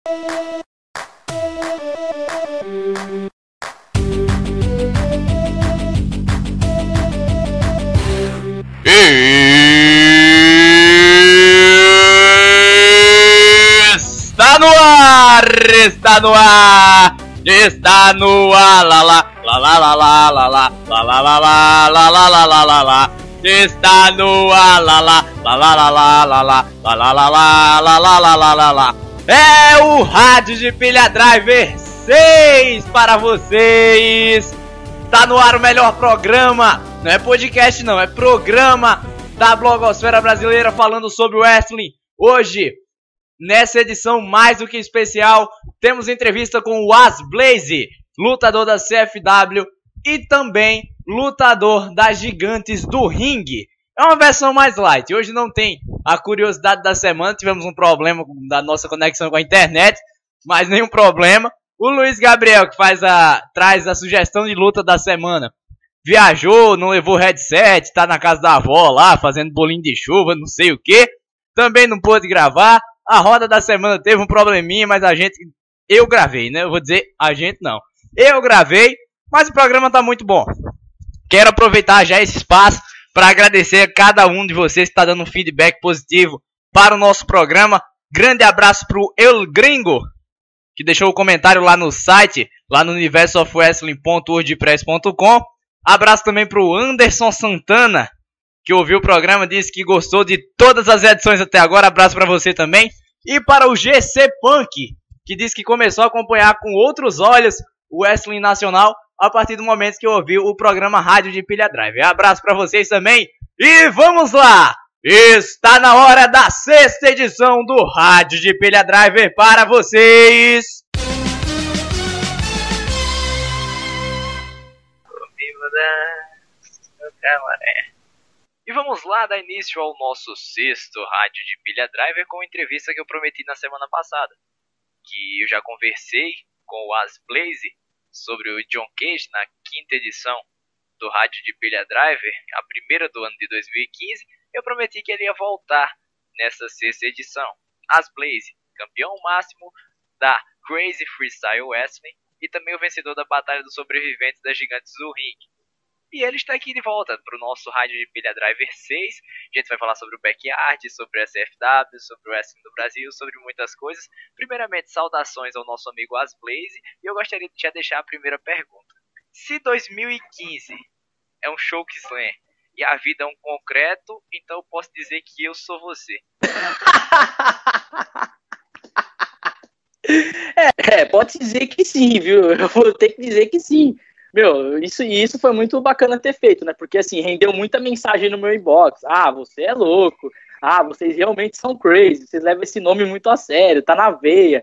Está no ar, está no ar, está no ar, lá lá lá lá lá lá lá lá lá lá lá lá lá lá lá lá lá lá, está no ar, lá lá lá lá lá lá lá lá lá lá lá lá lá lá lá lá lá lá. É o Rádio de Pilha Driver 6 para vocês. Tá no ar o melhor programa, não é podcast não, é programa da blogosfera brasileira falando sobre o wrestling. Hoje, nessa edição mais do que especial, temos entrevista com o As Blaze, lutador da CFW e também lutador das Gigantes do Ringue. É uma versão mais light, hoje não tem a curiosidade da semana, tivemos um problema da nossa conexão com a internet, mas nenhum problema. O Luiz Gabriel, que traz a sugestão de luta da semana, viajou, não levou headset, tá na casa da avó lá, fazendo bolinho de chuva, não sei o que. Também não pôde gravar. A roda da semana teve um probleminha, mas eu gravei, né? Eu vou dizer a gente não. Eu gravei, mas o programa tá muito bom. Quero aproveitar já esse espaço para agradecer a cada um de vocês que está dando um feedback positivo para o nosso programa. Grande abraço pro El Gringo, que deixou o comentário lá no site, lá no universofwrestling.wordpress.com. Abraço também pro Anderson Santana, que ouviu o programa, disse que gostou de todas as edições até agora. Abraço para você também. E para o GC Punk, que disse que começou a acompanhar com outros olhos o wrestling nacional a partir do momento que ouviu o programa Rádio de Pilha Driver. Abraço para vocês também. E vamos lá! Está na hora da 6ª edição do Rádio de Pilha Driver para vocês. E vamos lá dar início ao nosso 6º Rádio de Pilha Driver com a entrevista que eu prometi na semana passada. Que eu já conversei com o As Blaze sobre o John Cage na 5ª edição do Rádio de Pilha Driver, a primeira do ano de 2015. Eu prometi que ele ia voltar nessa 6ª edição. As Blaze, campeão máximo da Crazy Freestyle Wrestling e também o vencedor da Batalha dos Sobreviventes das Gigantes do Ringue. E ele está aqui de volta para o nosso Rádio de Pilha Driver 6. A gente vai falar sobre o Backyard, sobre a CFW, sobre o Wrestling do Brasil, sobre muitas coisas. Primeiramente, saudações ao nosso amigo As Blaze. E eu gostaria de já deixar a primeira pergunta. Se 2015 é um Chokeslam e a vida é um concreto, então eu posso dizer que eu sou você. Pode dizer que sim, viu? Eu vou ter que dizer que sim. Meu, isso foi muito bacana ter feito, né? Porque, assim, rendeu muita mensagem no meu inbox. Ah, você é louco. Ah, vocês realmente são crazy. Vocês levam esse nome muito a sério. Tá na veia.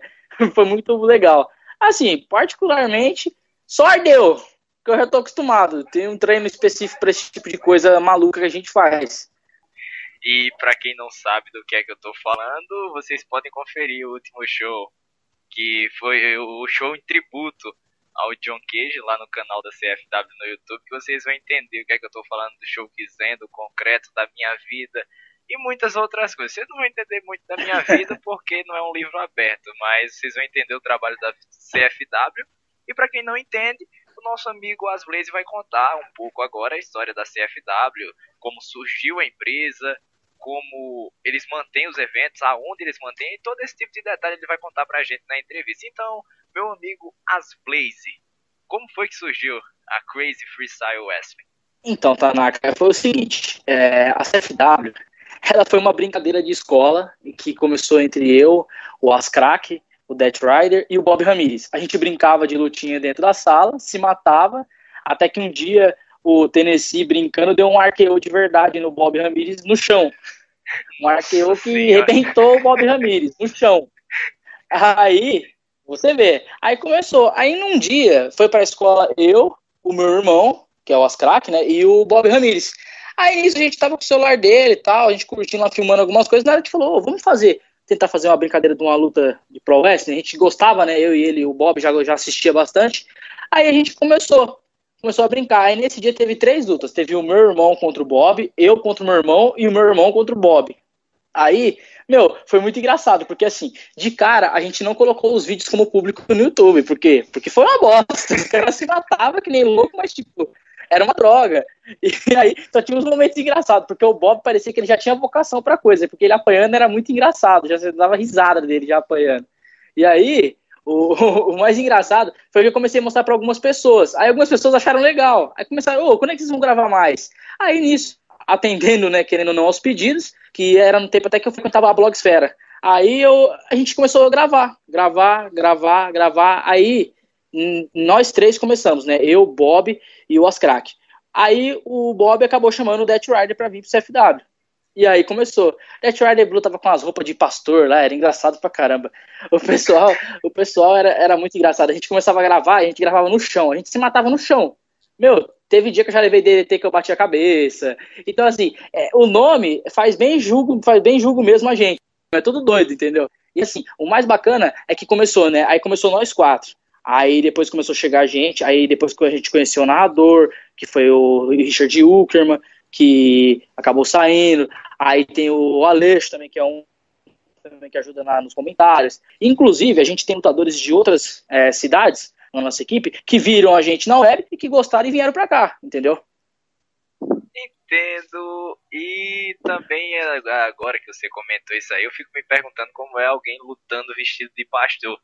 Foi muito legal. Assim, particularmente, só ardeu. Que eu já tô acostumado. Tem um treino específico pra esse tipo de coisa maluca que a gente faz. E pra quem não sabe do que é que eu tô falando, vocês podem conferir o último show, que foi o show em tributo ao John Cage lá no canal da CFW no YouTube, que vocês vão entender o que é que eu tô falando do Chokeslam, do concreto, da minha vida e muitas outras coisas. Vocês não vão entender muito da minha vida porque não é um livro aberto, mas vocês vão entender o trabalho da CFW. E para quem não entende, o nosso amigo As Blaze vai contar um pouco agora a história da CFW, como surgiu a empresa, como eles mantêm os eventos, aonde eles mantêm, e todo esse tipo de detalhe ele vai contar pra gente na entrevista. Então, meu amigo As Blaze, como foi que surgiu a Crazy Freestyle Wrestling? Então, Tanaka, foi o seguinte, a CFW, ela foi uma brincadeira de escola que começou entre eu, o Ascrack, o Death Rider e o Bob Ramirez. A gente brincava de lutinha dentro da sala, se matava, até que um dia o Tennessee, brincando, deu um RKO de verdade no Bob Ramirez no chão. Um RKO que arrebentou o Bob Ramirez no chão. Aí, você vê. Aí começou. Aí num dia, foi pra escola eu, o meu irmão, que é o Ascrack, né, e o Bob Ramirez. Aí nisso a gente tava com o celular dele e tal, a gente curtindo lá, filmando algumas coisas, na hora a gente falou, vamos tentar fazer uma brincadeira de uma luta de pro wrestling. A gente gostava, né, eu e ele, o Bob já assistia bastante. Aí a gente começou a brincar. Aí nesse dia teve 3 lutas. Teve o meu irmão contra o Bob, eu contra o meu irmão e o meu irmão contra o Bob. Aí Meu, foi muito engraçado, porque assim, de cara, a gente não colocou os vídeos como público no YouTube. Por quê? Porque foi uma bosta. O cara se matava que nem louco, mas tipo, era uma droga. E aí só tinha uns momentos engraçados, porque o Bob parecia que ele já tinha vocação pra coisa, porque ele apanhando era muito engraçado, já dava risada dele já apanhando. E aí, o mais engraçado foi que eu comecei a mostrar pra algumas pessoas. Aí algumas pessoas acharam legal. Aí começaram, quando é que vocês vão gravar mais? Aí nisso, atendendo, né, querendo ou não, aos pedidos, que era no tempo até que eu frequentava a Blogsfera. Aí a gente começou a gravar. Aí nós três começamos, né? Eu, Bob e o Ascrack. Aí o Bob acabou chamando o Death Rider pra vir pro CFW. E aí começou. Death Rider Blue tava com as roupas de pastor lá, era engraçado pra caramba. O pessoal era muito engraçado. A gente começava a gravar, a gente gravava no chão, a gente se matava no chão. Meu, teve dia que eu já levei DDT que eu bati a cabeça. Então, assim, o nome faz bem julgo mesmo a gente. É tudo doido, entendeu? E assim, o mais bacana é que começou, né? Aí começou nós quatro. Aí depois começou a chegar gente. Aí depois que a gente conheceu o narrador, que foi o Richard Uckerman, que acabou saindo. Aí tem o Aleixo também, que é um também que ajuda nos comentários. Inclusive, a gente tem lutadores de outras cidades na nossa equipe que viram a gente na web e que gostaram e vieram pra cá, entendeu? Entendo. E também, agora que você comentou isso aí, eu fico me perguntando como é alguém lutando vestido de pastor.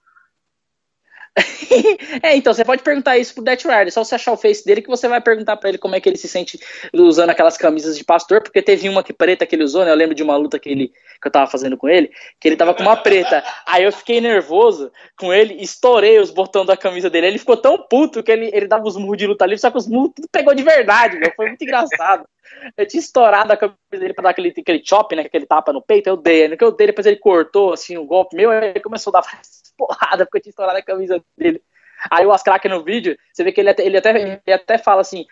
Então, você pode perguntar isso pro Death Rider, só você achar o face dele que você vai perguntar pra ele como é que ele se sente usando aquelas camisas de pastor, porque teve uma que preta que ele usou, né? Eu lembro de uma luta que eu tava fazendo com ele, que ele tava com uma preta. Aí eu fiquei nervoso com ele, estourei os botões da camisa dele. Ele ficou tão puto que ele dava os murros de luta livre, só que os murros tudo pegou de verdade, meu. Foi muito engraçado. Eu tinha estourado a camisa dele pra dar aquele chop, né? Aquele tapa no peito, eu dei. No que eu dei, depois ele cortou, assim, o golpe meu, aí ele começou a dar porrada, porque eu tinha estourado a camisa dele. Aí o Ascrack no vídeo, você vê que ele até fala assim,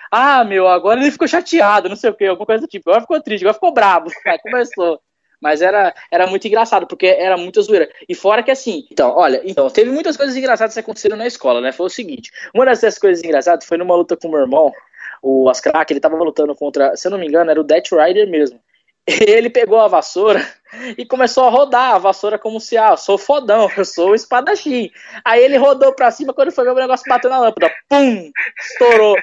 meu, agora ele ficou chateado, não sei o que, alguma coisa do tipo, agora ficou triste, agora ficou brabo. Aí começou. Mas era muito engraçado, porque era muita zoeira. E fora que assim, então, teve muitas coisas engraçadas que aconteceram na escola, né? Foi o seguinte, uma dessas coisas engraçadas foi numa luta com o meu irmão, o Ascrack, ele tava lutando contra, se eu não me engano, era o Death Rider mesmo. Ele pegou a vassoura e começou a rodar a vassoura como se, eu sou fodão, eu sou o espadachim. Aí ele rodou pra cima, quando foi ver o negócio bateu na lâmpada, pum, estourou.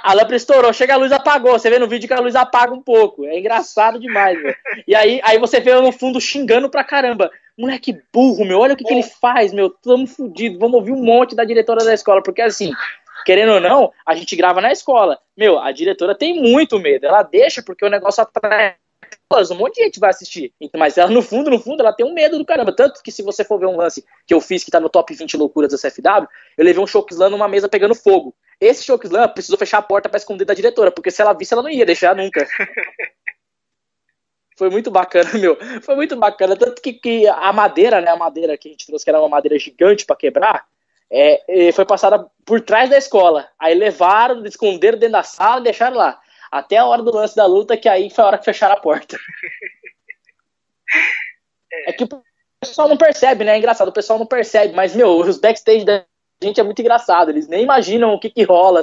A lâmpada estourou, chega a luz apagou, você vê no vídeo que a luz apaga um pouco, é engraçado demais, velho. E aí você vê no fundo xingando pra caramba, moleque burro, meu, olha o que ele faz, meu, tamo fudido, vamos ouvir um monte da diretora da escola, porque assim, querendo ou não, a gente grava na escola. Meu, a diretora tem muito medo. Ela deixa porque o negócio atrai. Um monte de gente vai assistir. Mas ela, no fundo, ela tem um medo do caramba. Tanto que se você for ver um lance que eu fiz, que tá no top 20 loucuras da CFW, eu levei um Chokeslam numa mesa pegando fogo. Esse Chokeslam precisou fechar a porta pra esconder da diretora, porque se ela visse, ela não ia deixar nunca. Foi muito bacana, meu. Foi muito bacana. Tanto que a madeira, né? A madeira que a gente trouxe, que era uma madeira gigante pra quebrar, foi passada por trás da escola. Aí levaram, esconderam dentro da sala e deixaram lá. Até a hora do lance da luta, que aí foi a hora que fecharam a porta. É que o pessoal não percebe, né? É engraçado, o pessoal não percebe. Mas, meu, os backstage da gente é muito engraçado. Eles nem imaginam o que rola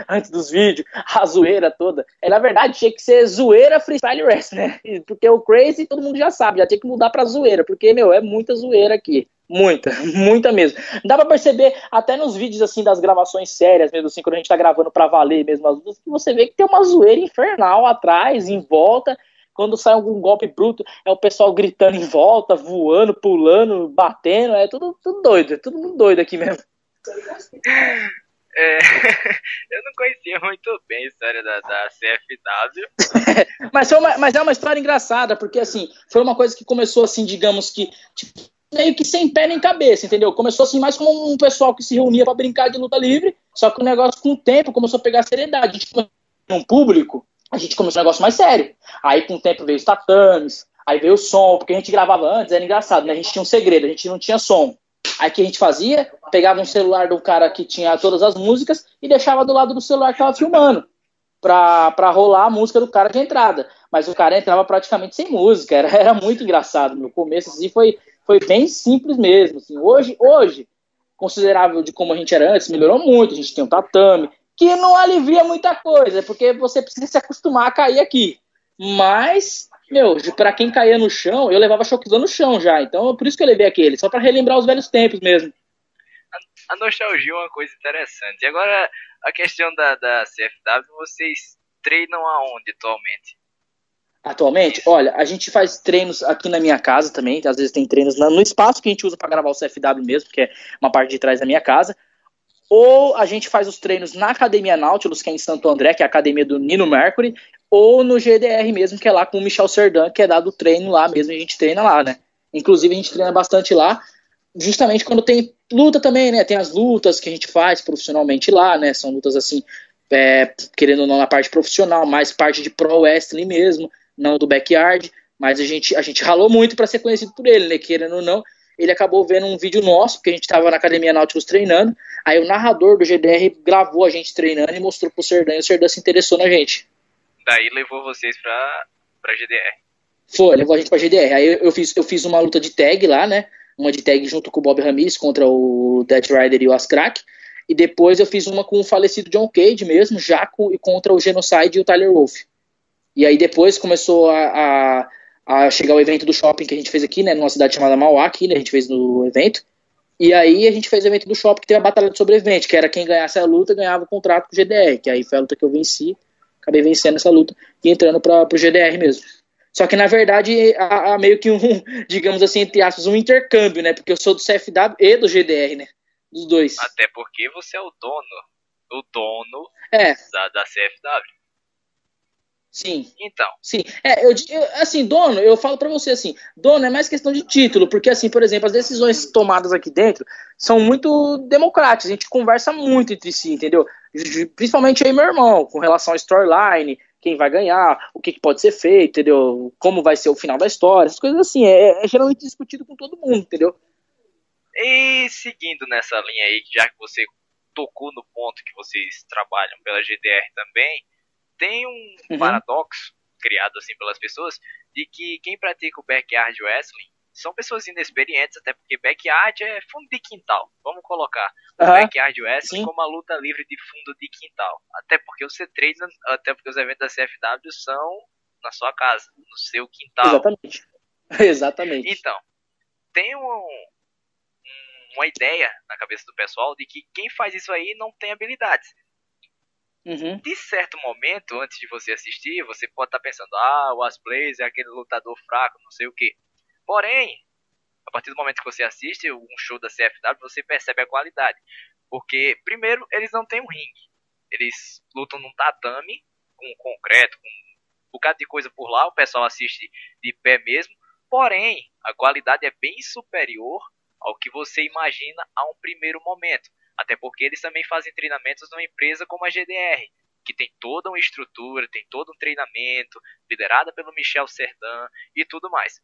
antes dos vídeos, a zoeira toda. Na verdade, tinha que ser zoeira freestyle wrestling, né? Porque o Crazy todo mundo já sabe, já tinha que mudar pra zoeira. Porque, meu, é muita zoeira aqui. Muita mesmo. Dá pra perceber até nos vídeos assim das gravações sérias mesmo assim, quando a gente tá gravando pra valer mesmo as lutas, que você vê que tem uma zoeira infernal atrás, em volta. Quando sai algum golpe bruto, é o pessoal gritando em volta, voando, pulando, batendo, é tudo doido, é tudo muito doido aqui mesmo. Eu não conhecia muito bem a história da CFW. Mas é uma história engraçada, porque assim, foi uma coisa que começou assim, digamos que meio que sem pé nem cabeça, entendeu? Começou assim mais como um pessoal que se reunia pra brincar de luta livre, só que o negócio com o tempo começou a pegar seriedade. A gente começou um público, a gente começou um negócio mais sério. Aí com o tempo veio os tatames, aí veio o som, porque a gente gravava antes, era engraçado, né? A gente tinha um segredo, a gente não tinha som. Aí o que a gente fazia? Pegava um celular do cara que tinha todas as músicas e deixava do lado do celular que tava filmando, pra rolar a música do cara de entrada. Mas o cara entrava praticamente sem música, era muito engraçado. No começo assim foi bem simples mesmo. Assim. Hoje, considerável de como a gente era antes, melhorou muito. A gente tem um tatame, que não alivia muita coisa, porque você precisa se acostumar a cair aqui. Mas Meu, pra quem caía no chão, eu levava choquezão no chão já. Então, por isso que eu levei aquele. Só pra relembrar os velhos tempos mesmo. A nostalgia é uma coisa interessante. E agora, a questão da CFW, vocês treinam aonde atualmente? Atualmente, olha, a gente faz treinos aqui na minha casa também. Às vezes tem treinos no espaço que a gente usa pra gravar o CFW mesmo, que é uma parte de trás da minha casa. Ou a gente faz os treinos na Academia Nautilus, que é em Santo André, que é a academia do Nino Mercury, ou no GDR mesmo, que é lá com o Michel Serdan, que é dado treino lá mesmo, e a gente treina lá, né? Inclusive a gente treina bastante lá, justamente quando tem luta também, né? Tem as lutas que a gente faz profissionalmente lá, né? São lutas assim, querendo ou não na parte profissional, mais parte de pro wrestling mesmo, não do backyard, mas a gente ralou muito para ser conhecido por ele, né? Querendo ou não, ele acabou vendo um vídeo nosso, porque a gente estava na Academia Nautilus treinando, aí o narrador do GDR gravou a gente treinando e mostrou pro Serdan, e o Serdan se interessou na gente. Daí levou vocês pra GDR. Foi, levou a gente pra GDR. Aí eu fiz uma luta de tag lá, né? Uma de tag junto com o Bob Ramirez contra o Death Rider e o Ascrack. E depois eu fiz uma com o falecido John Cage mesmo, já contra o Genocide e o Tyler Wolf. E aí depois começou a chegar o evento do shopping que a gente fez aqui, né? Numa cidade chamada Mauá, aqui, né? A gente fez no evento. E aí a gente fez o evento do shopping que teve a batalha de sobrevivente, que era quem ganhasse a luta ganhava o contrato com o GDR, que aí foi a luta que eu venci. Acabei vencendo essa luta e entrando pro GDR mesmo. Só que, na verdade, há meio que digamos assim, entre aspas, um intercâmbio, né? Porque eu sou do CFW e do GDR, né? Dos dois. Até porque você é o dono da CFW. Sim. Então. Sim. Assim, dono, eu falo pra você assim, dono é mais questão de título, porque assim, por exemplo, as decisões tomadas aqui dentro são muito democráticas, a gente conversa muito entre si, entendeu? Principalmente eu e meu irmão, com relação à storyline, quem vai ganhar, o que pode ser feito, entendeu? Como vai ser o final da história, essas coisas assim, é geralmente discutido com todo mundo, entendeu? E seguindo nessa linha aí, já que você tocou no ponto que vocês trabalham pela GDR também, tem um paradoxo criado assim pelas pessoas de que quem pratica o backyard wrestling são pessoas inexperientes, até porque backyard é fundo de quintal. Vamos colocar o backyard wrestling como uma luta livre de fundo de quintal. Até porque você treina, até porque os eventos da CFW são na sua casa, no seu quintal. Exatamente. Então, tem uma ideia na cabeça do pessoal de que quem faz isso aí não tem habilidades. De certo momento, antes de você assistir, você pode estar pensando, o Asplays é aquele lutador fraco, não sei o que. Porém, a partir do momento que você assiste um show da CFW, você percebe a qualidade. Porque, primeiro, eles não têm um ringue. Eles lutam num tatame, com concreto, com um bocado de coisa por lá, o pessoal assiste de pé mesmo. Porém, a qualidade é bem superior ao que você imagina a um primeiro momento. Até porque eles também fazem treinamentos numa empresa como a GDR, que tem toda uma estrutura, tem todo um treinamento, liderada pelo Michel Serdan e tudo mais.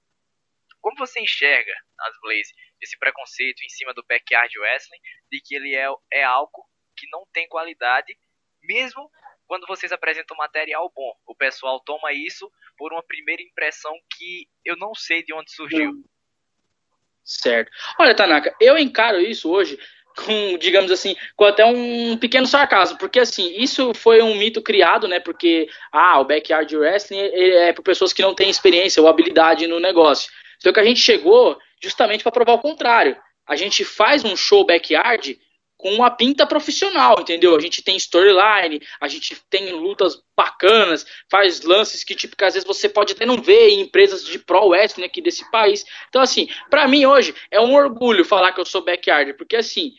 Como você enxerga, Asblaze, esse preconceito em cima do backyard wrestling, de que ele é algo que não tem qualidade, mesmo quando vocês apresentam material bom? O pessoal toma isso por uma primeira impressão que eu não sei de onde surgiu. Certo. Olha, Tanaka, eu encaro isso hoje com, digamos assim, com até um pequeno sarcasmo, porque assim, isso foi um mito criado, né, porque, o backyard wrestling é para pessoas que não têm experiência ou habilidade no negócio. Então que a gente chegou justamente para provar o contrário. A gente faz um show backyard com uma pinta profissional, entendeu? A gente tem storyline, a gente tem lutas bacanas, faz lances que, tipo, que às vezes você pode até não ver em empresas de pro wrestling aqui desse país. Então, assim, pra mim hoje é um orgulho falar que eu sou backyard, porque, assim,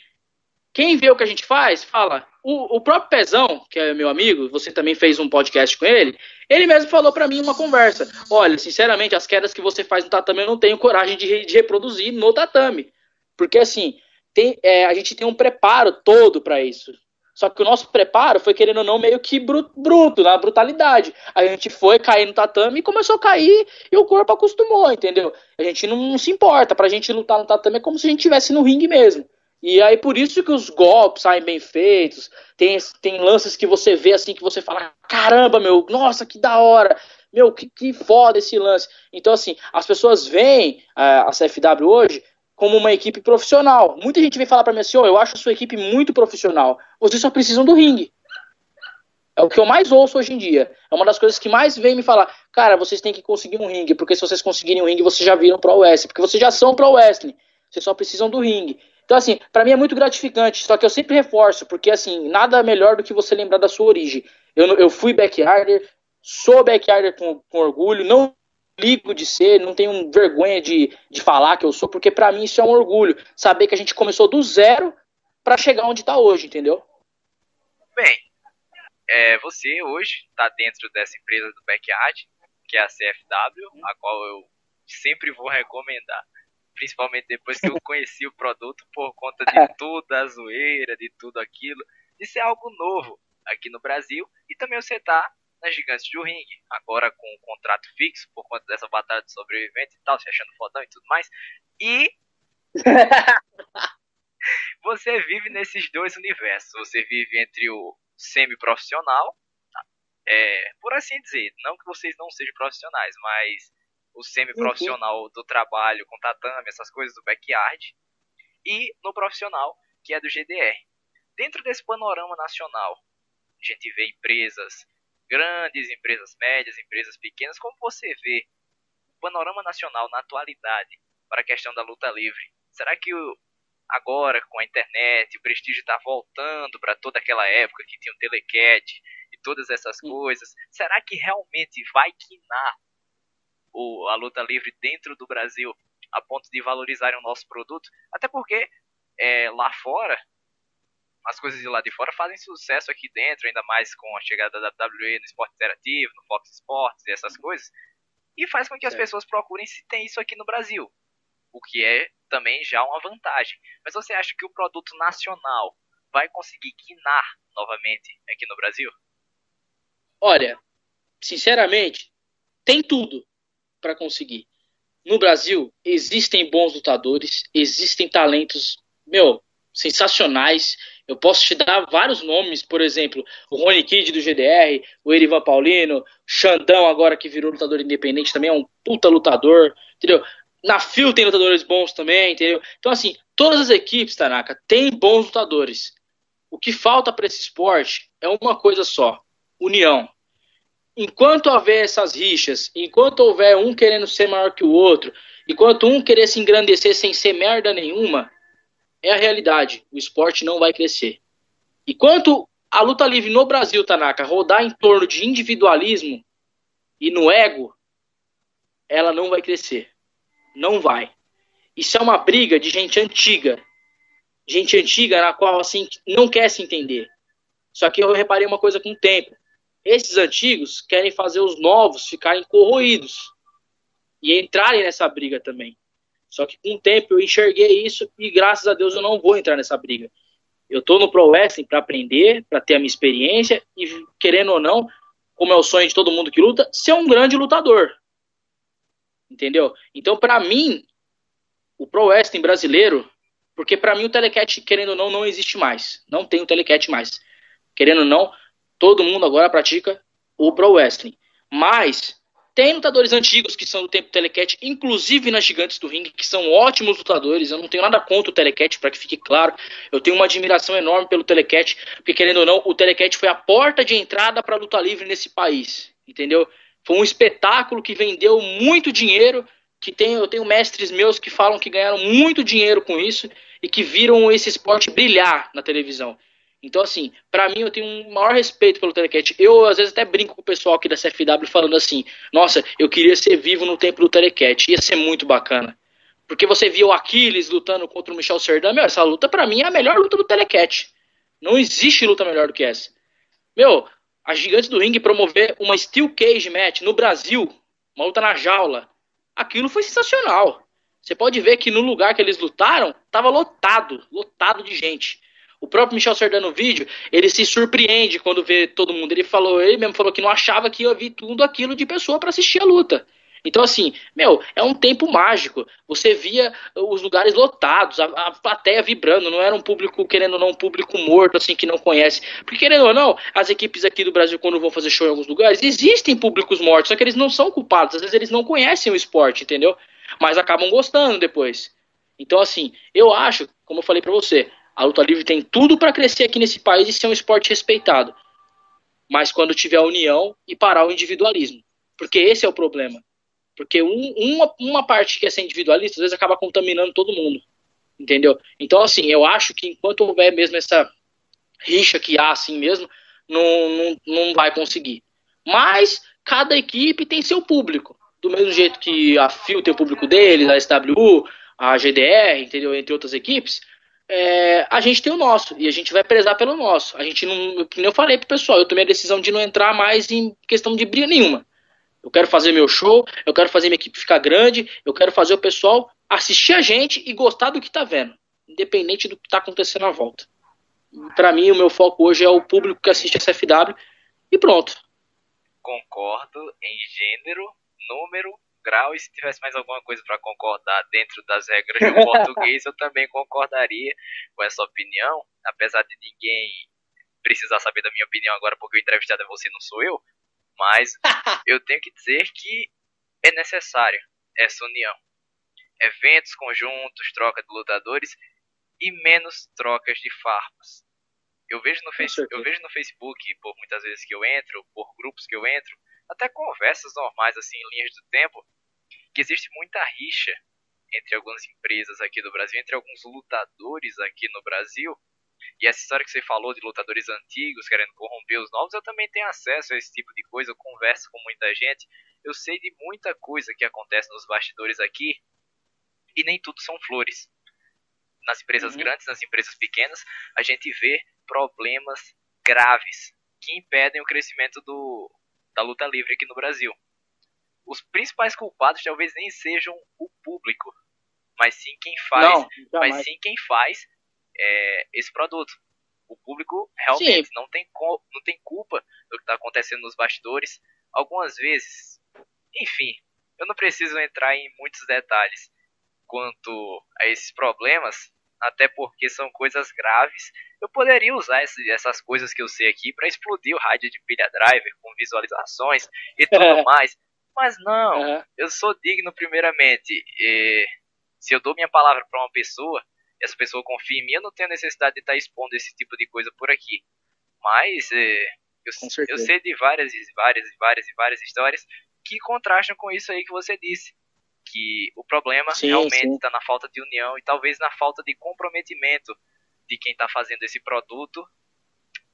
quem vê o que a gente faz, fala. O próprio Pezão, que é meu amigo, você também fez um podcast com ele, ele mesmo falou pra mim uma conversa. Olha, sinceramente, as quedas que você faz no tatame eu não tenho coragem de reproduzir no tatame. Porque, assim, a gente tem um preparo todo pra isso. Só que o nosso preparo foi, querendo ou não, meio que bruto, na brutalidade. A gente foi cair no tatame e começou a cair e o corpo acostumou, entendeu? A gente não se importa. Pra gente lutar no tatame é como se a gente estivesse no ringue mesmo. E aí por isso que os golpes saem bem feitos, tem lances que você vê assim, que você fala, caramba, meu, nossa, que da hora, meu, que foda esse lance. Então assim, as pessoas veem a CFW hoje como uma equipe profissional. Muita gente vem falar pra mim assim, eu acho a sua equipe muito profissional, vocês só precisam do ringue. É o que eu mais ouço hoje em dia. É uma das coisas que mais vem me falar, cara, vocês têm que conseguir um ringue, porque se vocês conseguirem um ringue, vocês já viram Pro Wrestling, porque vocês já são Pro Wrestling, vocês só precisam do ringue. Então, assim, pra mim é muito gratificante, só que eu sempre reforço, porque, assim, nada melhor do que você lembrar da sua origem. Eu fui backyarder, sou backyarder com orgulho, não ligo de ser, não tenho vergonha de falar que eu sou, porque pra mim isso é um orgulho, saber que a gente começou do zero pra chegar onde tá hoje, entendeu? Bem, você hoje tá dentro dessa empresa do Backyard, que é a CFW, a qual eu sempre vou recomendar. Principalmente depois que eu conheci o produto por conta de toda a zoeira, de tudo aquilo. Isso é algo novo aqui no Brasil. E também você tá nas Gigantes do Ringue, agora com um contrato fixo por conta dessa batalha de sobrevivente e tal, se achando fodão e tudo mais. E você vive nesses dois universos. Você vive entre o semi-profissional, por assim dizer, não que vocês não sejam profissionais, mas o semi-profissional do trabalho com tatame, essas coisas do backyard, e no profissional, que é do GDR. Dentro desse panorama nacional, a gente vê empresas grandes, empresas médias, empresas pequenas. Como você vê o panorama nacional na atualidade para a questão da luta livre? Será que agora, com a internet, o prestígio está voltando para toda aquela época que tinha o telecat e todas essas coisas? Será que realmente vai quinar a luta livre dentro do Brasil a ponto de valorizarem o nosso produto? Até porque lá fora, as coisas de lá de fora fazem sucesso aqui dentro, ainda mais com a chegada da WWE no esporte interativo, no Fox Sports e essas coisas, e faz com que as pessoas procurem se tem isso aqui no Brasil, o que é também já uma vantagem. Mas você acha que o produto nacional vai conseguir quinar novamente aqui no Brasil? Olha, sinceramente, tem tudo para conseguir. No Brasil, existem bons lutadores, existem talentos, sensacionais. Eu posso te dar vários nomes, por exemplo, o Ronnie Kid do GDR, o Erivan Paulino, o Xandão agora que virou lutador independente também, é um puta lutador, entendeu? Na FIL tem lutadores bons também, entendeu? Então, assim, todas as equipes, Tanaka, têm bons lutadores. O que falta para esse esporte é uma coisa só: união. Enquanto houver essas rixas, enquanto houver um querendo ser maior que o outro, enquanto um querer se engrandecer sem ser merda nenhuma, é a realidade. O esporte não vai crescer. E quanto a luta livre no Brasil, Tanaka, rodar em torno de individualismo e no ego, ela não vai crescer. Não vai. Isso é uma briga de gente antiga. Gente antiga na qual, assim, não quer se entender. Só que eu reparei uma coisa com o tempo. Esses antigos querem fazer os novos ficarem corroídos e entrarem nessa briga também. Só que com o tempo eu enxerguei isso e graças a Deus eu não vou entrar nessa briga. Eu tô no Pro Wrestling para aprender, para ter a minha experiência e, querendo ou não, como é o sonho de todo mundo que luta, ser um grande lutador. Entendeu? Então, para mim, o Pro Wrestling brasileiro, porque para mim o telecat, querendo ou não, não existe mais. Não tem o telecat mais. Querendo ou não, todo mundo agora pratica o Pro Wrestling. Mas tem lutadores antigos que são do tempo do telecat, inclusive nas Gigantes do Ringue, que são ótimos lutadores. Eu não tenho nada contra o telecat, para que fique claro. Eu tenho uma admiração enorme pelo telecat, porque, querendo ou não, o telecat foi a porta de entrada para a luta livre nesse país. Entendeu? Foi um espetáculo que vendeu muito dinheiro, eu tenho mestres meus que falam que ganharam muito dinheiro com isso e que viram esse esporte brilhar na televisão. Então, assim, pra mim eu tenho um maior respeito pelo telecat. Eu, às vezes, até brinco com o pessoal aqui da CFW falando assim: nossa, eu queria ser vivo no tempo do telecat. Ia ser muito bacana. Porque você via o Aquiles lutando contra o Michel Serdan. Essa luta pra mim é a melhor luta do telecat. Não existe luta melhor do que essa. A Gigantes do Ringue promover uma Steel Cage Match no Brasil, uma luta na jaula, aquilo foi sensacional. Você pode ver que no lugar que eles lutaram, tava lotado de gente. O próprio Michel Serdan no vídeo, ele se surpreende quando vê todo mundo. Ele mesmo falou que não achava que ia vir tudo aquilo de pessoa para assistir a luta. Então, assim, é um tempo mágico. Você via os lugares lotados, a plateia vibrando, não era um público, querendo ou não, um público morto, assim, que não conhece. Porque, querendo ou não, as equipes aqui do Brasil, quando vão fazer show em alguns lugares, existem públicos mortos, só que eles não são culpados. Às vezes eles não conhecem o esporte, entendeu? Mas acabam gostando depois. Então, assim, eu acho, como eu falei pra você, a luta livre tem tudo para crescer aqui nesse país e ser um esporte respeitado. Mas quando tiver a união e parar o individualismo. Porque esse é o problema. Porque uma parte que é ser individualista, às vezes acaba contaminando todo mundo. Entendeu? Então, assim, eu acho que enquanto houver mesmo essa rixa que há assim mesmo, não vai conseguir. Mas cada equipe tem seu público. Do mesmo jeito que a FIU tem o público deles, a SWU, a GDR, entendeu? Entre outras equipes, a gente tem o nosso. E a gente vai prezar pelo nosso. A gente não, como eu falei pro pessoal, eu tomei a decisão de não entrar mais em questão de briga nenhuma. Eu quero fazer meu show, eu quero fazer minha equipe ficar grande, eu quero fazer o pessoal assistir a gente e gostar do que tá vendo, independente do que tá acontecendo à volta. Pra mim, o meu foco hoje é o público que assiste a CFW e pronto. Concordo em gênero, número, grau, e se tivesse mais alguma coisa para concordar dentro das regras do português, eu também concordaria com essa opinião, apesar de ninguém precisar saber da minha opinião agora, porque o entrevistado é você, não sou eu. Mas eu tenho que dizer que é necessário essa união. Eventos conjuntos, troca de lutadores e menos trocas de farpas. Eu vejo no Facebook, por muitas vezes que eu entro, por grupos que eu entro, até conversas normais, assim, em linhas do tempo, que existe muita rixa entre algumas empresas aqui do Brasil, entre alguns lutadores aqui no Brasil. E essa história que você falou de lutadores antigos querendo corromper os novos, eu também tenho acesso a esse tipo de coisa, eu converso com muita gente, eu sei de muita coisa que acontece nos bastidores aqui, e nem tudo são flores. Nas empresas grandes, nas empresas pequenas, a gente vê problemas graves que impedem o crescimento da luta livre aqui no Brasil. Os principais culpados talvez nem sejam o público, mas sim quem faz esse produto. O público realmente não tem culpa do que está acontecendo nos bastidores. Algumas vezes, enfim, eu não preciso entrar em muitos detalhes quanto a esses problemas, até porque são coisas graves. Eu poderia usar essas coisas que eu sei aqui para explodir o rádio de pilha driver com visualizações e tudo mais, mas não, eu sou digno primeiramente. Se eu dou minha palavra para uma pessoa, essa pessoa confia em mim, eu não tenho necessidade de estar expondo esse tipo de coisa por aqui. Mas eu sei de várias histórias que contrastam com isso aí que você disse. Que o problema realmente está na falta de união e talvez na falta de comprometimento de quem está fazendo esse produto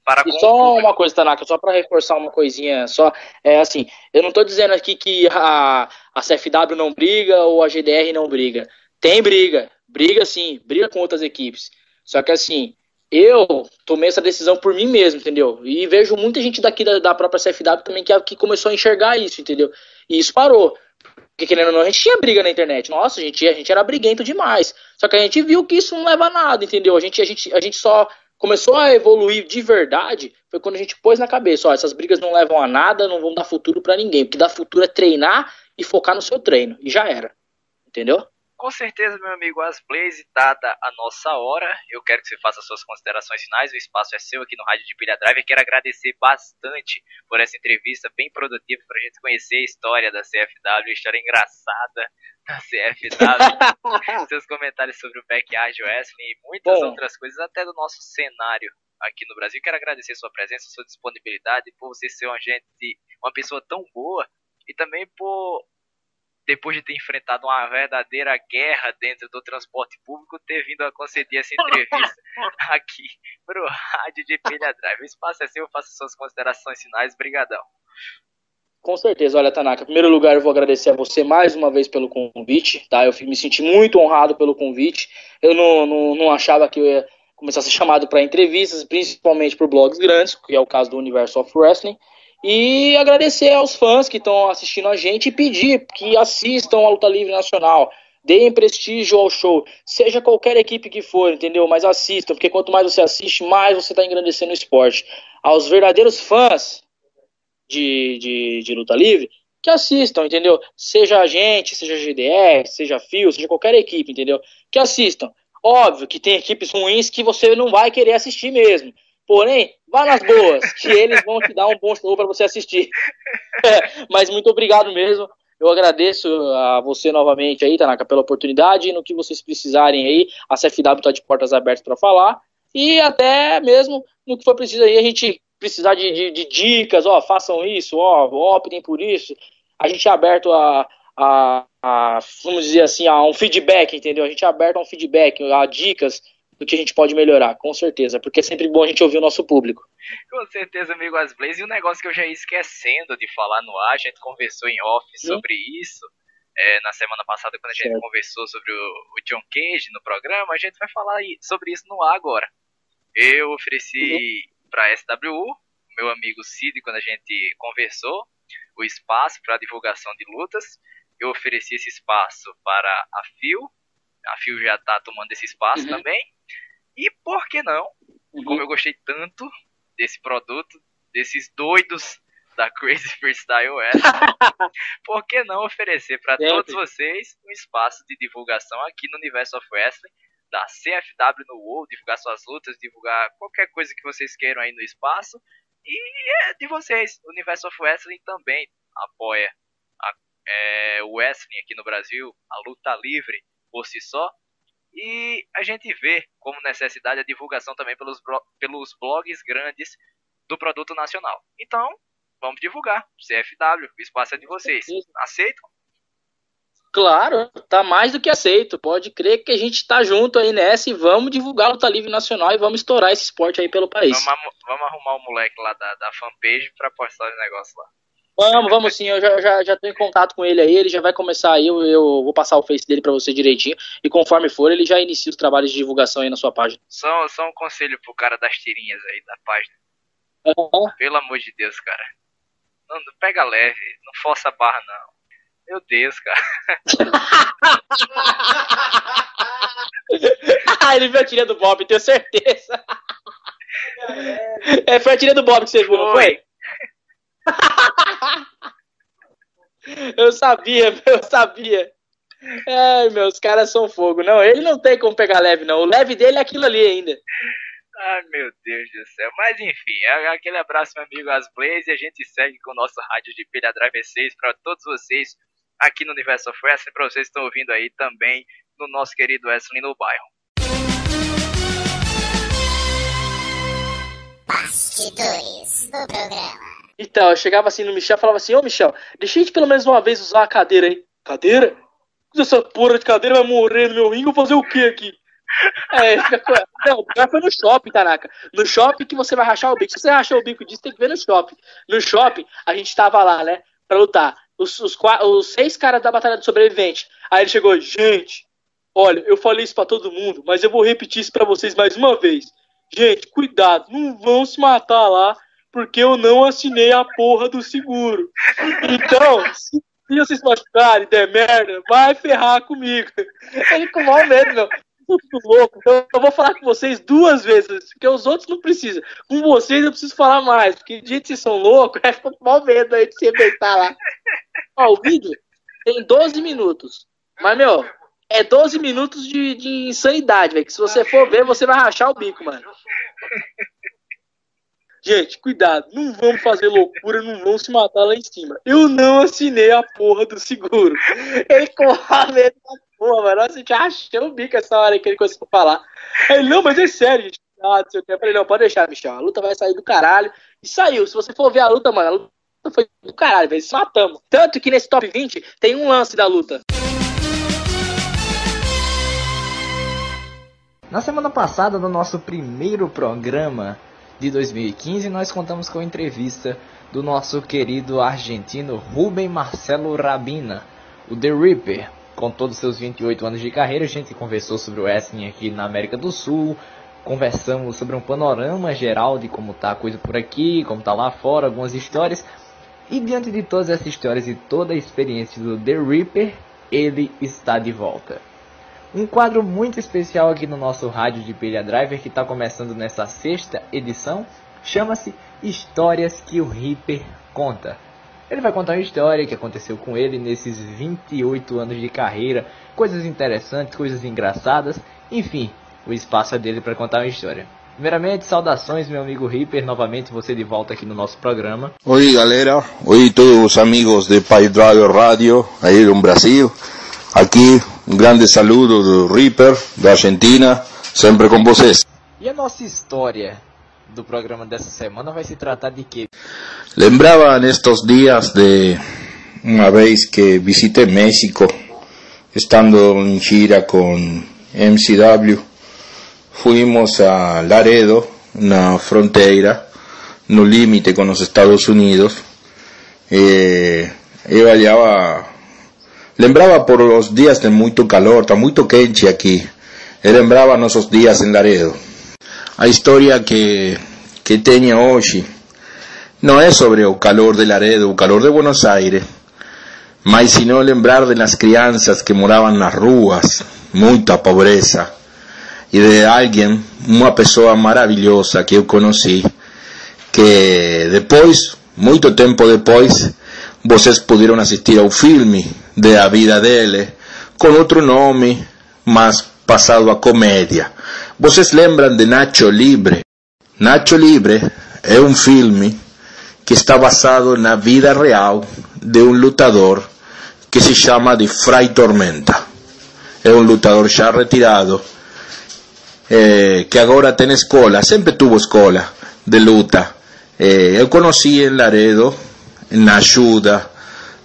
para com o só público. Uma coisa, Tanaka, só para reforçar uma coisinha, assim, eu não estou dizendo aqui que a CFW não briga ou a GDR não briga. Tem briga sim, briga com outras equipes. Só que assim, eu tomei essa decisão por mim mesmo, entendeu? E vejo muita gente daqui da própria CFW também que começou a enxergar isso, entendeu? E isso parou. Porque querendo ou não, a gente tinha briga na internet. Nossa, a gente era briguento demais. Só que a gente viu que isso não leva a nada, entendeu? A gente só começou a evoluir de verdade foi quando a gente pôs na cabeça, essas brigas não levam a nada, não vão dar futuro pra ninguém. O que dá futuro é treinar e focar no seu treino. E já era. Entendeu? Com certeza, meu amigo Asblaze, dada a nossa hora, eu quero que você faça suas considerações finais, o espaço é seu aqui no Rádio de Pilha Drive. Quero agradecer bastante por essa entrevista bem produtiva, para a gente conhecer a história da CFW, a história engraçada da CFW, seus comentários sobre o Backyard Wrestling e muitas outras coisas, até do nosso cenário aqui no Brasil. Quero agradecer sua presença, sua disponibilidade, por você ser uma pessoa tão boa e também por, depois de ter enfrentado uma verdadeira guerra dentro do transporte público, ter vindo a conceder essa entrevista aqui pro Rádio de Pilha Drive. O espaço é seu, faça suas considerações finais. Brigadão. Com certeza. Olha, Tanaka, em primeiro lugar eu vou agradecer a você mais uma vez pelo convite, tá? Eu me senti muito honrado pelo convite. Eu não achava que eu ia começar a ser chamado para entrevistas, principalmente por blogs grandes, que é o caso do Universo of Wrestling. E agradecer aos fãs que estão assistindo a gente e pedir que assistam a Luta Livre Nacional, deem prestígio ao show, seja qualquer equipe que for, entendeu? Mas assistam, porque quanto mais você assiste, mais você está engrandecendo o esporte. Aos verdadeiros fãs de Luta Livre, que assistam, entendeu? Seja a gente, seja a GDR, seja a FIU, seja qualquer equipe, entendeu? Que assistam. Óbvio que tem equipes ruins que você não vai querer assistir mesmo. Porém, vá nas boas, que eles vão te dar um bom show para você assistir. Mas muito obrigado mesmo. Eu agradeço a você novamente aí, Tanaka, pela oportunidade. No que vocês precisarem aí, a CFW está de portas abertas para falar. E até mesmo no que for preciso aí, a gente precisar de dicas, façam isso, optem por isso. a gente é aberto vamos dizer assim, a um feedback, entendeu? A gente é aberto a um feedback, a dicas do que a gente pode melhorar, com certeza, porque é sempre bom a gente ouvir o nosso público. Com certeza, amigo Asblaze, e um negócio que eu já ia esquecendo de falar no ar, a gente conversou em off sobre isso, na semana passada, quando a gente conversou sobre o John Cage no programa, a gente vai falar sobre isso no ar agora. Eu ofereci para a SWU, meu amigo Cid, quando a gente conversou, o espaço para divulgação de lutas. Eu ofereci esse espaço para a FIO já está tomando esse espaço também. E por que não, como eu gostei tanto desse produto, desses doidos da Crazy Freestyle Wrestling, por que não oferecer para todos vocês um espaço de divulgação aqui no Universo of Wrestling, da CFW no WoW, divulgar suas lutas, divulgar qualquer coisa que vocês queiram aí no espaço. E de vocês, o Universo of Wrestling também apoia o wrestling aqui no Brasil, a luta livre por si só. E a gente vê como necessidade a divulgação também pelos blogs grandes do produto nacional. Então, vamos divulgar. CFW, o espaço é de vocês. Aceitam? Claro, tá mais do que aceito. Pode crer que a gente tá junto aí nessa e vamos divulgar a luta livre nacional e vamos estourar esse esporte aí pelo país. Vamos arrumar o moleque lá da fanpage pra postar o negócio lá. Vamos sim, eu já tô em contato com ele aí, ele já vai começar aí, eu vou passar o face dele pra você direitinho, e conforme for, ele já inicia os trabalhos de divulgação aí na sua página. Só um conselho pro cara das tirinhas aí da página. Pelo amor de Deus, cara. Não pega leve, não força a barra não. Meu Deus, cara. Ele viu a tirinha do Bob, tenho certeza. Foi a tirinha do Bob que você viu, não foi? Eu sabia. Ai, meus caras são fogo. Não, ele não tem como pegar leve, não. O leve dele é aquilo ali ainda. Ai, meu Deus do céu. Mas enfim, aquele abraço, meu amigo Asblaze. E a gente segue com o nosso rádio de Pilha Drive 6 para todos vocês aqui no Universo of Wrestling. Para vocês que estão ouvindo aí também no nosso querido Wrestling no Bairro. Bastidores do programa. Então, eu chegava assim no Michel e falava assim, ô Michel, deixa a gente pelo menos uma vez usar a cadeira aí. Cadeira? Essa porra de cadeira vai morrer no meu ringue, eu vou fazer o quê aqui? Não, o cara foi no shopping, Tanaka. No shopping que você vai rachar o bico. Se você rachou o bico disso, tem que ver no shopping. No shopping, a gente tava lá, né, pra lutar. Os 6 caras da Batalha do Sobrevivente. Aí ele chegou, gente, olha, eu falei isso pra todo mundo, mas eu vou repetir isso pra vocês mais uma vez. Gente, cuidado, não vão se matar lá, porque eu não assinei a porra do seguro. Então, se vocês machucarem e der merda, vai ferrar comigo. Ele com mal medo, meu. Tudo louco. Então, eu vou falar com vocês 2 vezes, porque os outros não precisam. Com vocês eu preciso falar mais, porque de vocês são loucos, aí fica com mal medo aí de se arrebentar lá. Ó, o vídeo tem 12 minutos. Mas, meu, é 12 minutos de insanidade, velho. Que se você for ver, você vai rachar o bico, mano. Gente, cuidado, não vamos fazer loucura, não vamos se matar lá em cima. Eu não assinei a porra do seguro. Ele corre medo da porra, mano. Nossa, a gente achou o bico essa hora que ele conseguiu falar. Ele, não, mas é sério, gente. Ah, não sei o que. Eu falei, não, pode deixar, Michel. A luta vai sair do caralho. E saiu. Se você for ver a luta, mano, a luta foi do caralho, velho. Se matamos. Tanto que nesse top 20 tem um lance da luta. Na semana passada, no nosso primeiro programa de 2015, nós contamos com a entrevista do nosso querido argentino Rubem Marcelo Rabina, o The Reaper. Com todos os seus 28 anos de carreira, a gente conversou sobre o wrestling aqui na América do Sul, conversamos sobre um panorama geral de como tá a coisa por aqui, como tá lá fora, algumas histórias. E diante de todas essas histórias e toda a experiência do The Reaper, ele está de volta. Um quadro muito especial aqui no nosso rádio de Pilha Driver, que está começando nessa 6ª edição, chama-se Histórias que o Reaper Conta. Ele vai contar uma história que aconteceu com ele nesses 28 anos de carreira, coisas interessantes, coisas engraçadas, enfim, o espaço é dele para contar uma história. Primeiramente, saudações, meu amigo Reaper, novamente você de volta aqui no nosso programa. Oi, galera, oi todos os amigos de Pilha Driver Radio, aí no Brasil, aqui. Um grande saludo do Reaper, da Argentina, sempre com vocês. E a nossa história do programa dessa semana vai se tratar de quê? Lembraba nestes dias de una vez que visité México, estando en gira con MCW, fuimos a Laredo, na fronteira, no limite con los Estados Unidos. Eu lembrava por os dias de muito calor, está muito quente aqui. Eu lembrava nossos dias em Laredo. A história que tenho hoje não é sobre o calor de Laredo, o calor de Buenos Aires, mas sino lembrar de las crianças que moravam nas ruas, muita pobreza, e de alguém, uma pessoa maravilhosa que eu conheci, que depois, muito tempo depois, vocês puderam assistir ao filme da vida dele, com outro nome, mas passado a comédia. Vocês lembram de Nacho Libre? Nacho Libre é um filme que está basado na vida real de um lutador que se chama de Fray Tormenta. É um lutador já retirado, que agora tem escola, sempre tuvo escola de luta. Eu conheci em Laredo, na ajuda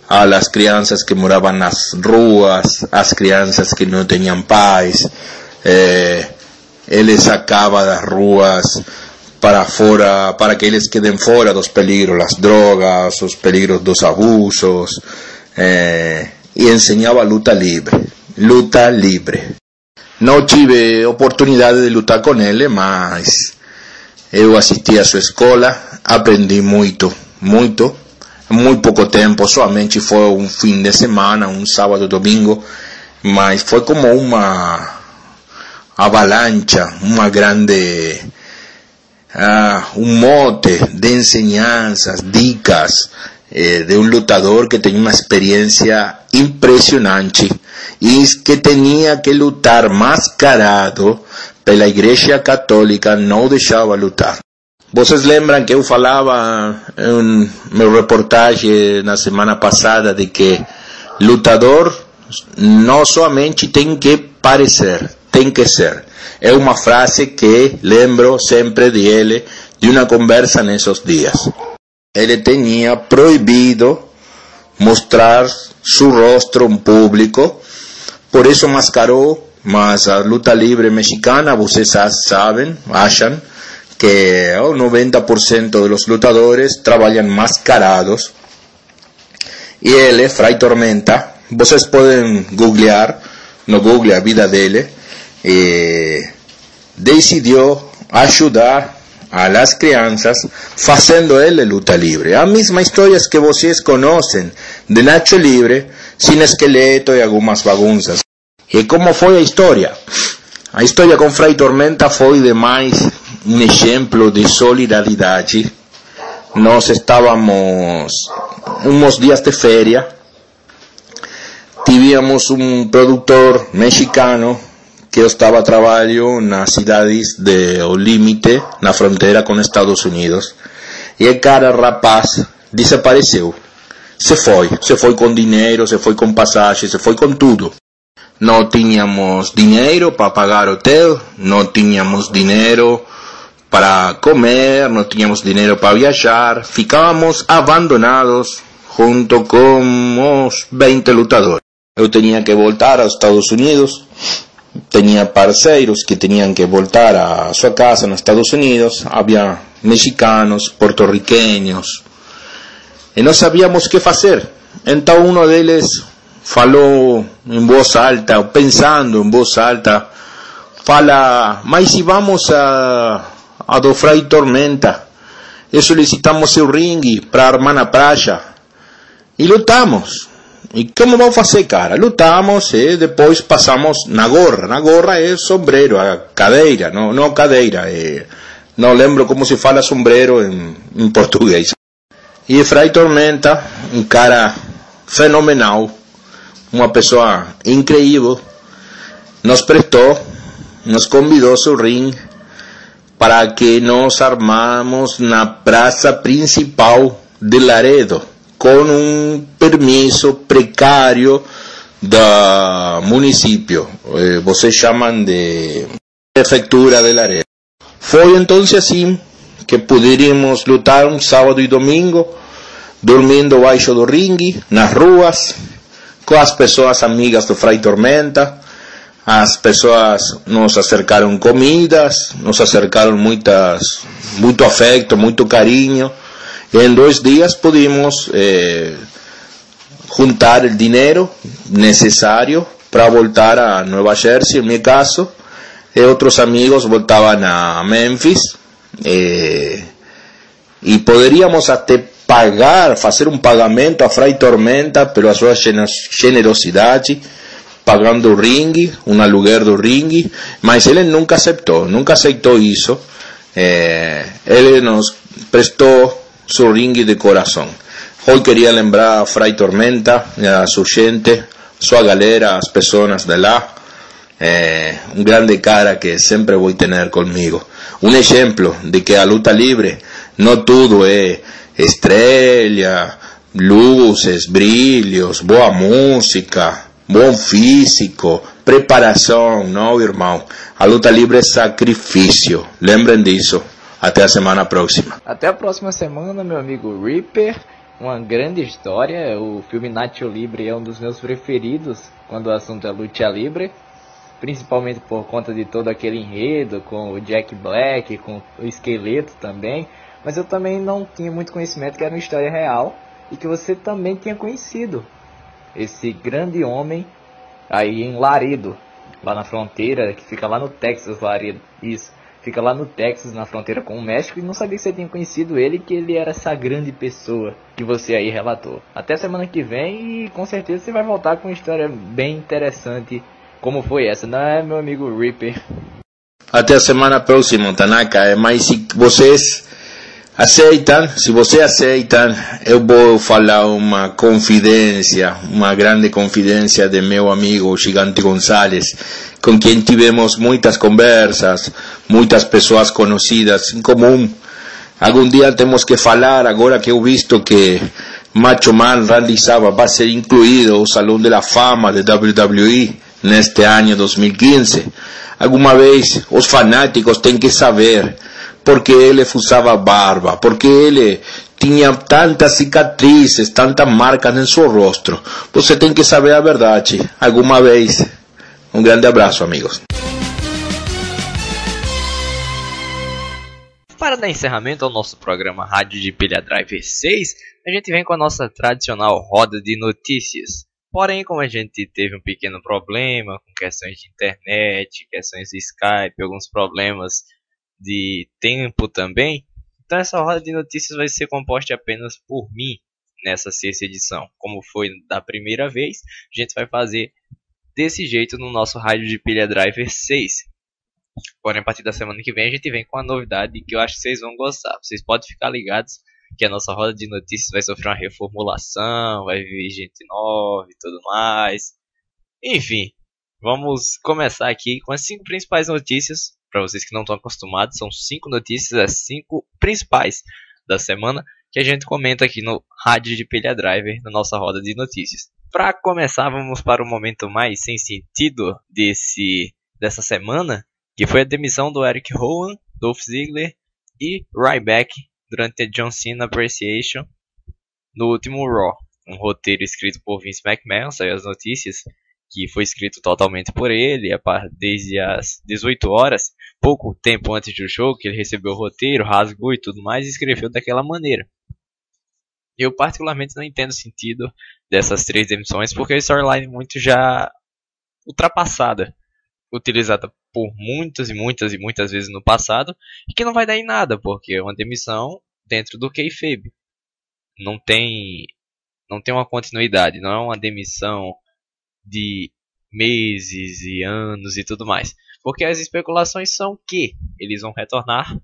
a las crianças que moravam nas ruas, as crianças que não tinham pais. Ele sacava das ruas para fora, para que eles quedem fora dos peligros, das drogas, os peligros dos abusos, e ensinava luta livre. Luta livre. Não tive oportunidade de lutar com ele, mas eu assisti a sua escola, aprendi muito, muito pouco tempo, somente foi um fim de semana, um sábado, domingo, mas foi como uma avalancha, uma grande, um monte de ensinanças, dicas, de um lutador que tinha uma experiência impressionante e que tinha que lutar mascarado pela Igreja Católica, não deixava lutar. Vocês lembram que eu falava em meu reportagem na semana passada de que lutador não somente tem que parecer, tem que ser. É uma frase que lembro sempre dele, de uma conversa nesses dias. Ele tinha proibido mostrar seu rosto em público, por isso mascarou, mas a luta livre mexicana, vocês sabem, acham que o 90% de los lutadores trabalham mascarados. E ele, Fray Tormenta, vocês podem googlear, no Google a vida dele, decidiu ajudar a las crianças fazendo ele luta livre. A mesma história que vocês conhecem de Nacho Libre, sem esqueleto e algumas bagunças. E como foi a história? A história com Fray Tormenta foi demais um exemplo de solidariedade. Nós estávamos uns dias de férias, tivemos um produtor mexicano que eu estava a trabalho nas cidades do limite, na fronteira com Estados Unidos, e o cara, rapaz, desapareceu. Se foi com dinheiro, se foi com passagem, se foi com tudo. Não tínhamos dinheiro para pagar hotel, não tínhamos dinheiro para comer, não tínhamos dinheiro para viajar, ficávamos abandonados junto com os 20 lutadores. Eu tinha que voltar aos Estados Unidos, tinha parceiros que tinham que voltar a sua casa nos Estados Unidos, havia mexicanos, porto-riqueños, e não sabíamos o que fazer. Então um deles falou em voz alta, pensando em voz alta, fala, mas se vamos a do Fray Tormenta, e solicitamos seu ringue para armar na praia, e lutamos. E como vamos fazer, cara? Lutamos e depois passamos na gorra. Na gorra é sombreiro, a cadeira, não cadeira. Não lembro como se fala sombreiro em português. E Fray Tormenta, um cara fenomenal, uma pessoa incrível, nos prestou, nos convidou seu ringue para que nos armamos na praça principal de Laredo, com um permiso precário do município, vocês chamam de prefeitura de Laredo. Foi então assim que poderíamos lutar um sábado e domingo, dormindo baixo do ringue, nas ruas, com as pessoas amigas do Fray Tormenta. As pessoas nos acercaram comidas, nos acercaram muito afeto, muito carinho. E em 2 dias pudimos juntar o dinheiro necessário para voltar a Nueva Jersey, en mi caso. Y otros amigos voltaban a Memphis. Y podríamos hasta pagar, hacer un pagamento a Fray Tormenta, pero a sua generosidade, pagando o ringue, um aluguer do ringue, mas ele nunca aceitou isso. Ele nos prestou seu ringue de coração. Hoje queria lembrar a Fray Tormenta, a sua gente, sua galera, as pessoas de lá, um grande cara que sempre vou ter comigo. Um exemplo de que a luta livre não tudo é estrela, luzes, brilhos, boa música, bom físico, preparação, não, irmão. A luta livre é sacrifício. Lembrem disso. Até a semana próxima. Até a próxima semana, meu amigo Reaper. Uma grande história. O filme Nacho Libre é um dos meus preferidos quando o assunto é luta livre, principalmente por conta de todo aquele enredo com o Jack Black, com o esqueleto também. Mas eu também não tinha muito conhecimento que era uma história real e que você também tinha conhecido esse grande homem aí em Laredo, lá na fronteira, que fica lá no Texas. Laredo, isso, fica lá no Texas, na fronteira com o México, e não sabia que você tinha conhecido ele, que ele era essa grande pessoa que você aí relatou. Até semana que vem, e com certeza você vai voltar com uma história bem interessante como foi essa, não é, meu amigo Reaper? Até a semana próxima, Tanaka. Mas se vocês aceitam, eu vou falar uma confidência, uma grande confidência de meu amigo Gigante Gonzalez, com quem tivemos muitas conversas, muitas pessoas conhecidas em comum. Algum dia temos que falar, agora que eu visto que Macho Man Randy Savage vai ser incluído ao Salão da Fama de WWE neste ano 2015. Alguma vez os fanáticos têm que saber porque ele usava barba, porque ele tinha tantas cicatrizes, tantas marcas em seu rosto. Você tem que saber a verdade alguma vez. Um grande abraço, amigos. Para dar encerramento ao nosso programa Rádio de Pilha Driver 6, a gente vem com a nossa tradicional roda de notícias. Porém, como a gente teve um pequeno problema com questões de internet, questões de Skype, alguns problemas de tempo também, então essa roda de notícias vai ser composta apenas por mim nessa 6ª edição. Como foi da primeira vez, a gente vai fazer desse jeito no nosso Rádio de Pilha Driver 6. Porém, a partir da semana que vem a gente vem com uma novidade que eu acho que vocês vão gostar. Vocês podem ficar ligados que a nossa roda de notícias vai sofrer uma reformulação, vai vir gente nova e tudo mais. Enfim, vamos começar aqui com as 5 principais notícias. Para vocês que não estão acostumados, são 5 notícias, as 5 principais da semana que a gente comenta aqui no Rádio de Pilha Driver, na nossa roda de notícias. Para começar, vamos para o momento mais sem sentido dessa semana, que foi a demissão do Eric Rowan, Dolph Ziggler e Ryback durante a John Cena Appreciation no último Raw. Um roteiro escrito por Vince McMahon, saiu as notícias, que foi escrito totalmente por ele, desde as 18 horas, pouco tempo antes do show, que ele recebeu o roteiro, rasgou e tudo mais, e escreveu daquela maneira. Eu particularmente não entendo o sentido dessas 3 demissões, porque é uma storyline muito já ultrapassada, utilizada por muitas vezes no passado, e que não vai dar em nada, porque é uma demissão dentro do kayfabe. Não tem uma continuidade, não é uma demissão de meses e anos e tudo mais. Porque as especulações são que eles vão retornar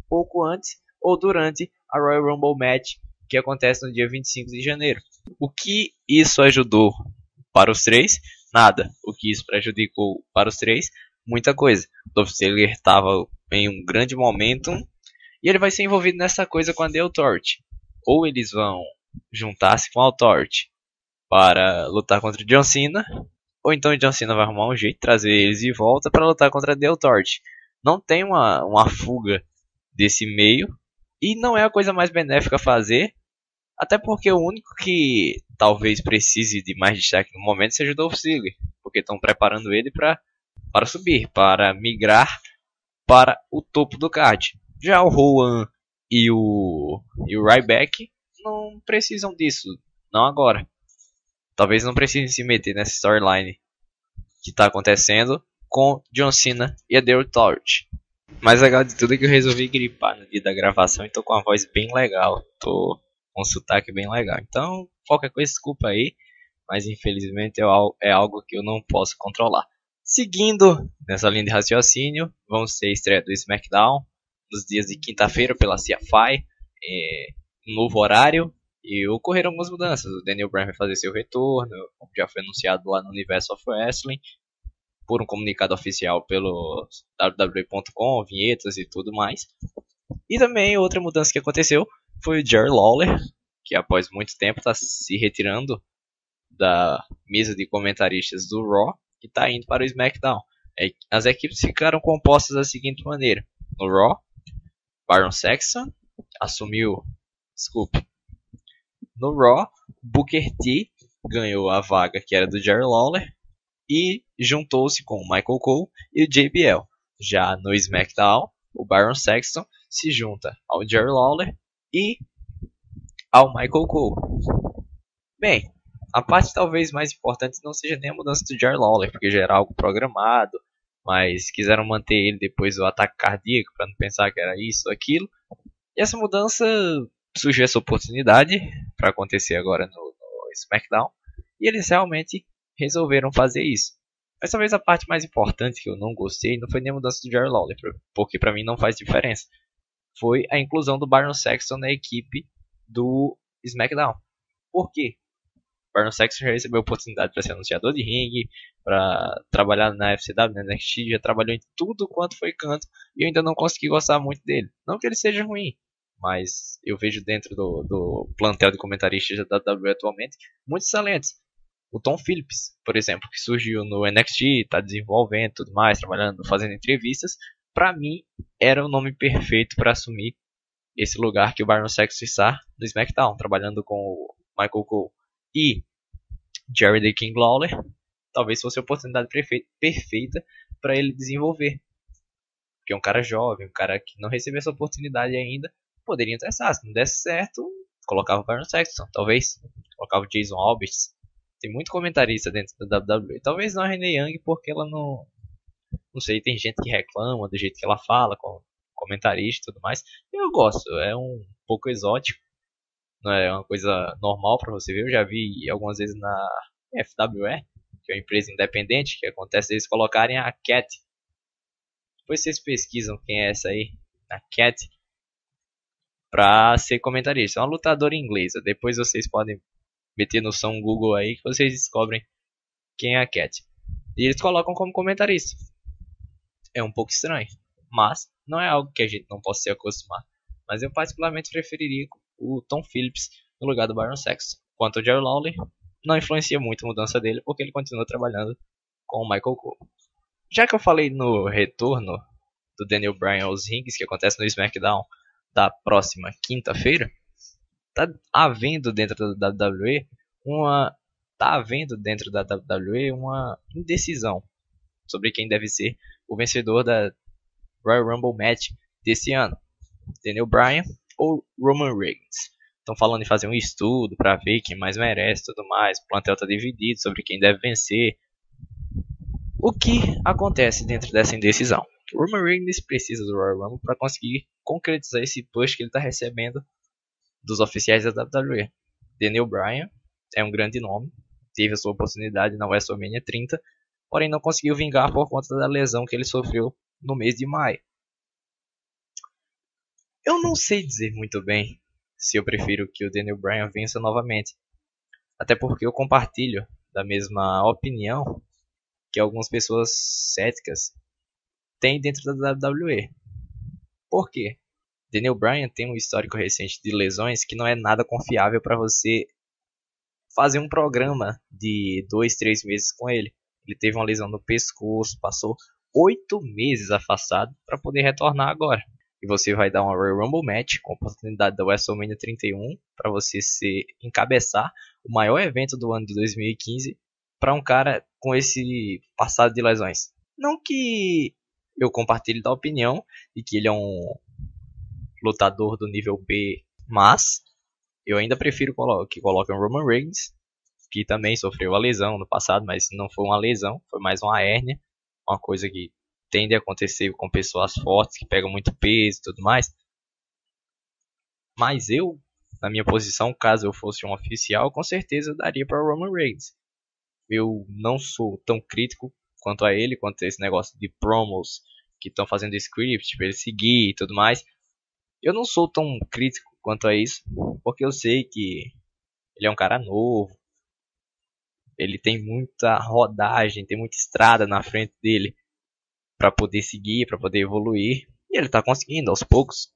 pouco antes ou durante a Royal Rumble Match, que acontece no dia 25 de janeiro. O que isso ajudou para os 3? Nada. O que isso prejudicou para os 3? Muita coisa. Dolph Ziggler estava em um grande momentum e ele vai ser envolvido nessa coisa com a The Authority. Ou eles vão juntar-se com a Authority para lutar contra o John Cena, ou então o John Cena vai arrumar um jeito de trazer eles de volta para lutar contra a The Authority. Não tem uma fuga desse meio, e não é a coisa mais benéfica a fazer, Até porque o único que talvez precise de mais destaque no momento seja o Dolph Ziggler, porque estão preparando ele para subir, para migrar para o topo do card. Já o Rowan e o Ryback não precisam disso, não agora. Talvez não precisem se meter nessa storyline que está acontecendo com John Cena e a The Authority. Mais legal de tudo é que eu resolvi gripar no dia da gravação e tô com a voz bem legal. Tô com um sotaque bem legal. Então, qualquer coisa, desculpa aí. Mas infelizmente é algo que eu não posso controlar. Seguindo nessa linha de raciocínio, vamos ter a estreia do SmackDown nos dias de quinta-feira pela CFI. Novo horário. E ocorreram algumas mudanças. O Daniel Bryan vai fazer seu retorno. Já foi anunciado lá no Universe of Wrestling. Por um comunicado oficial pelo www.com, vinhetas e tudo mais. E também outra mudança que aconteceu foi o Jerry Lawler, que após muito tempo está se retirando da mesa de comentaristas do Raw e está indo para o SmackDown. As equipes ficaram compostas da seguinte maneira: no Raw, Byron Saxton assumiu, no Raw, Booker T ganhou a vaga que era do Jerry Lawler e juntou-se com o Michael Cole e o JBL. Já no SmackDown, o Byron Saxton se junta ao Jerry Lawler e ao Michael Cole. Bem, a parte talvez mais importante não seja nem a mudança do Jerry Lawler, porque já era algo programado, mas quiseram manter ele depois do ataque cardíaco para não pensar que era isso ou aquilo. E essa mudança surgiu essa oportunidade para acontecer agora no SmackDown, e eles realmente resolveram fazer isso. Mas talvez a parte mais importante que eu não gostei não foi nem a mudança do Jerry Lawler, porque para mim não faz diferença. Foi a inclusão do Byron Saxton na equipe do SmackDown. Por quê? O Byron Saxton já recebeu a oportunidade para ser anunciador de ringue, para trabalhar na FCW, na NXT, já trabalhou em tudo quanto foi canto e eu ainda não consegui gostar muito dele. Não que ele seja ruim, mas eu vejo dentro do plantel de comentaristas da WWE atualmente muitos talentos. O Tom Phillips, por exemplo, que surgiu no NXT, está desenvolvendo tudo mais, trabalhando, fazendo entrevistas. Para mim, era o nome perfeito para assumir esse lugar que o Byron Saxton está no SmackDown, trabalhando com o Michael Cole e Jerry the King Lawler. Talvez fosse a oportunidade perfeita para ele desenvolver. Porque é um cara jovem, um cara que não recebeu essa oportunidade ainda, poderia testar. Se não desse certo, colocava o Byron Saxton, talvez. Colocava o Jason Alberts. Tem muito comentarista dentro da WWE. Talvez não a Renee Young, porque ela não sei, tem gente que reclama do jeito que ela fala, com comentarista e tudo mais. Eu gosto, é um pouco exótico. Não é uma coisa normal pra você ver. Eu já vi algumas vezes na FWE, que é uma empresa independente, que acontece eles colocarem a Cat. Depois vocês pesquisam quem é essa aí, a Cat, pra ser comentarista. É uma lutadora inglesa. Depois vocês podem meter no som Google aí que vocês descobrem quem é a Cat. E eles colocam como comentarista. É um pouco estranho, mas não é algo que a gente não possa se acostumar. Mas eu particularmente preferiria o Tom Phillips no lugar do Byron Saxton. Quanto ao Jerry Lawler, não influencia muito a mudança dele, porque ele continua trabalhando com o Michael Cole. Já que eu falei no retorno do Daniel Bryan aos rings, que acontece no SmackDown da próxima quinta-feira, tá havendo dentro da WWE uma indecisão sobre quem deve ser o vencedor da Royal Rumble Match desse ano, Daniel Bryan ou Roman Reigns. Estão falando em fazer um estudo para ver quem mais merece, tudo mais. O plantel está dividido sobre quem deve vencer. O que acontece dentro dessa indecisão? O Roman Reigns precisa do Royal Rumble para conseguir concretizar esse push que ele está recebendo dos oficiais da WWE. Daniel Bryan é um grande nome, teve a sua oportunidade na WrestleMania 30, porém não conseguiu vingar por conta da lesão que ele sofreu no mês de maio. Eu não sei dizer muito bem se eu prefiro que o Daniel Bryan vença novamente, até porque eu compartilho da mesma opinião que algumas pessoas céticas têm dentro da WWE. Por quê? Daniel Bryan tem um histórico recente de lesões que não é nada confiável para você fazer um programa de 2-3 meses com ele. Ele teve uma lesão no pescoço, passou 8 meses afastado para poder retornar agora. e você vai dar uma Royal Rumble Match com a oportunidade da WrestleMania 31 para você encabeçar o maior evento do ano de 2015 para um cara com esse passado de lesões. Não que eu compartilhe da opinião de que ele é um lutador do nível B, mas eu ainda prefiro que coloquem o Roman Reigns, que também sofreu a lesão no passado, mas não foi uma lesão, foi mais uma hérnia, uma coisa que tende a acontecer com pessoas fortes, que pegam muito peso e tudo mais. Mas eu, na minha posição, caso eu fosse um oficial, com certeza eu daria para o Roman Reigns. Eu não sou tão crítico quanto a ele, quanto a esse negócio de promos que estão fazendo script para ele seguir e tudo mais. Eu não sou tão crítico quanto a isso, porque eu sei que ele é um cara novo, ele tem muita rodagem, tem muita estrada na frente dele para poder seguir, para poder evoluir, e ele está conseguindo aos poucos,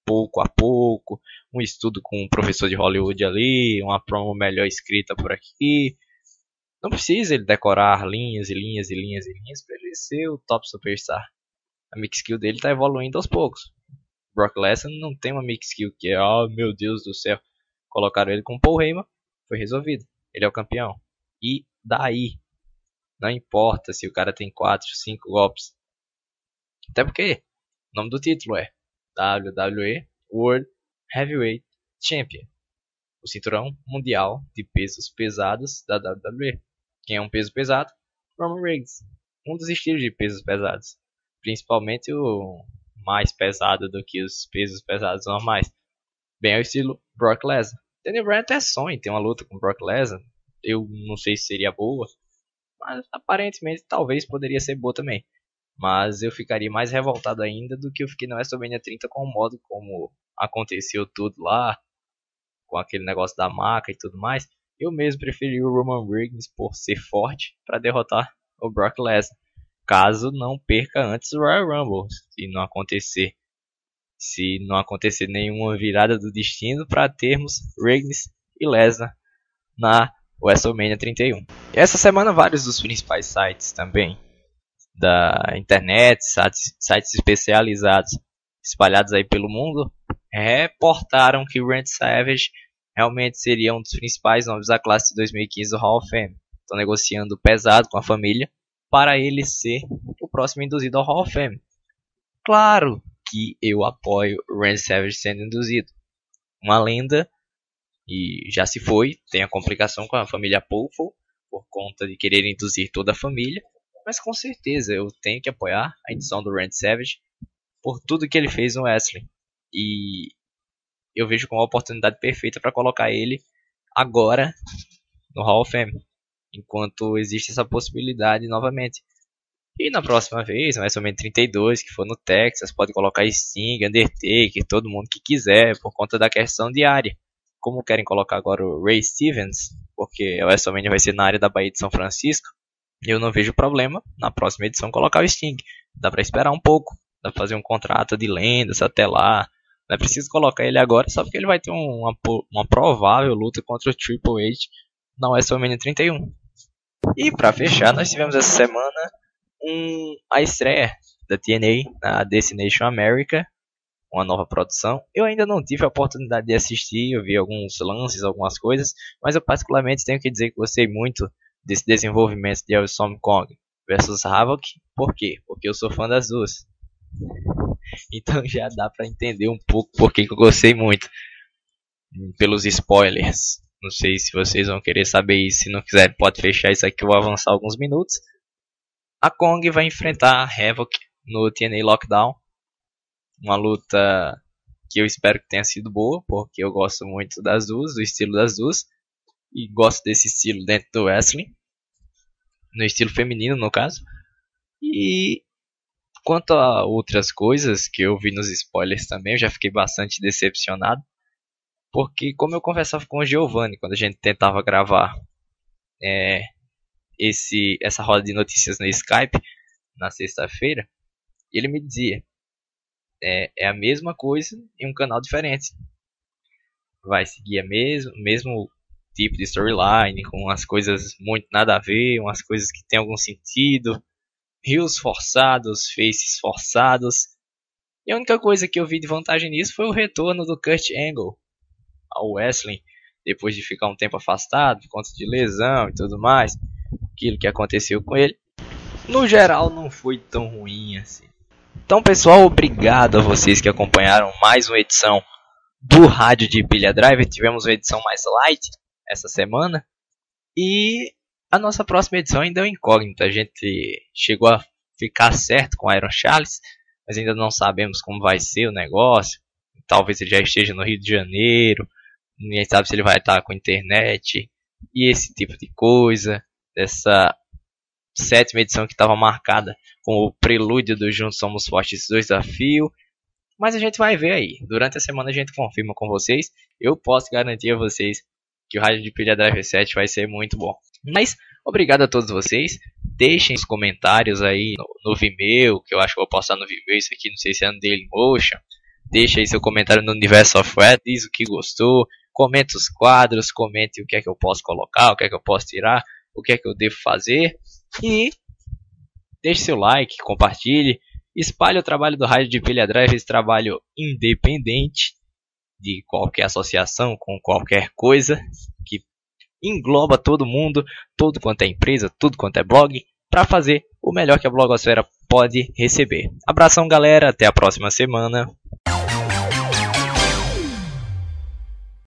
pouco a pouco, um estudo com um professor de Hollywood ali, uma promo melhor escrita por aqui. Não precisa ele decorar linhas e linhas e linhas e linhas para ele ser o top superstar. A mix skill dele está evoluindo aos poucos. Brock Lesnar não tem uma mix skill que é, oh meu Deus do céu. Colocaram ele com Paul Heyman, foi resolvido. Ele é o campeão. E daí? Não importa se o cara tem 4, 5 golpes. Até porque o nome do título é WWE World Heavyweight Champion. O cinturão mundial de pesos pesados da WWE. Quem é um peso pesado? Roman Reigns. Um dos estilos de pesos pesados. Principalmente o mais pesado do que os pesos pesados normais. Bem, é o estilo Brock Lesnar. Daniel Bryan até sonha em ter uma luta com Brock Lesnar. Eu não sei se seria boa, mas aparentemente talvez poderia ser boa também. Mas eu ficaria mais revoltado ainda do que eu fiquei na WrestleMania 30 com o modo como aconteceu tudo lá, com aquele negócio da maca e tudo mais. Eu mesmo preferi o Roman Reigns por ser forte para derrotar o Brock Lesnar, caso não perca antes do Royal Rumble, se não acontecer nenhuma virada do destino para termos Reigns e Lesnar na WrestleMania 31. E essa semana vários dos principais sites também da internet, sites especializados espalhados aí pelo mundo, reportaram que o Randy Savage realmente seria um dos principais nomes da classe de 2015 do Hall of Fame. Estão negociando pesado com a família para ele ser o próximo induzido ao Hall of Fame. Claro que eu apoio o Randy Savage sendo induzido. Uma lenda, e já se foi, tem a complicação com a família Powerful, por conta de querer induzir toda a família, mas com certeza eu tenho que apoiar a indução do Randy Savage por tudo que ele fez no wrestling. E eu vejo como a oportunidade perfeita para colocar ele agora no Hall of Fame, enquanto existe essa possibilidade novamente. E na próxima vez, mais ou menos 32, que for no Texas, pode colocar Sting, Undertaker, todo mundo que quiser, por conta da questão diária. Como querem colocar agora o Ray Stevens, porque a WrestleMania vai ser na área da Baía de São Francisco, eu não vejo problema na próxima edição colocar o Sting. Dá pra esperar um pouco, dá pra fazer um contrato de lendas até lá. Não é preciso colocar ele agora, só porque ele vai ter uma provável luta contra o Triple H na WrestleMania 31. E pra fechar, nós tivemos essa semana a estreia da TNA na Destination America, uma nova produção. Eu ainda não tive a oportunidade de assistir, eu vi alguns lances, algumas coisas, mas eu particularmente tenho que dizer que gostei muito desse desenvolvimento de Awesome Kong versus Havoc. Por quê? Porque eu sou fã das duas. Então já dá pra entender um pouco porque que eu gostei muito. Pelos spoilers. Não sei se vocês vão querer saber isso. Se não quiser, pode fechar isso aqui, eu vou avançar alguns minutos. A Kong vai enfrentar a Havoc no TNA Lockdown. Uma luta que eu espero que tenha sido boa, porque eu gosto muito das duas, do estilo das duas. E gosto desse estilo dentro do wrestling. No estilo feminino, no caso. E quanto a outras coisas que eu vi nos spoilers também, eu já fiquei bastante decepcionado. Porque como eu conversava com o Giovanni quando a gente tentava gravar essa roda de notícias no Skype na sexta-feira, ele me dizia, é a mesma coisa em um canal diferente. Vai seguir mesmo tipo de storyline, com umas coisas muito nada a ver, umas coisas que tem algum sentido, rios forçados, faces forçados. E a única coisa que eu vi de vantagem nisso foi o retorno do Kurt Angle ao wrestling, depois de ficar um tempo afastado por conta de lesão e tudo mais, aquilo que aconteceu com ele. No geral não foi tão ruim assim. Então pessoal, obrigado a vocês que acompanharam mais uma edição do Rádio de Pilha Driver. Tivemos uma edição mais light essa semana. E a nossa próxima edição ainda é uma incógnita. A gente chegou a ficar certo com o Iron Charles, mas ainda não sabemos como vai ser o negócio. Talvez ele já esteja no Rio de Janeiro. Ninguém sabe se ele vai estar com internet e esse tipo de coisa. Dessa 7ª edição que estava marcada com o prelúdio do Juntos Somos Fortes 2 Desafio. Mas a gente vai ver aí. Durante a semana a gente confirma com vocês. Eu posso garantir a vocês que o Rádio de Pilha Driver 7 vai ser muito bom. Mas obrigado a todos vocês. Deixem os comentários aí no Vimeo, que eu acho que eu vou postar no Vimeo isso aqui, não sei se é no Dailymotion. Deixa aí seu comentário no Universe of Red, diz o que gostou, comente os quadros, comente o que é que eu posso colocar, o que é que eu posso tirar, o que é que eu devo fazer. E deixe seu like, compartilhe, espalhe o trabalho do Rádio de Pilha Drive, esse trabalho independente de qualquer associação, com qualquer coisa, que engloba todo mundo, tudo quanto é empresa, tudo quanto é blog, para fazer o melhor que a blogosfera pode receber. Abração galera, até a próxima semana.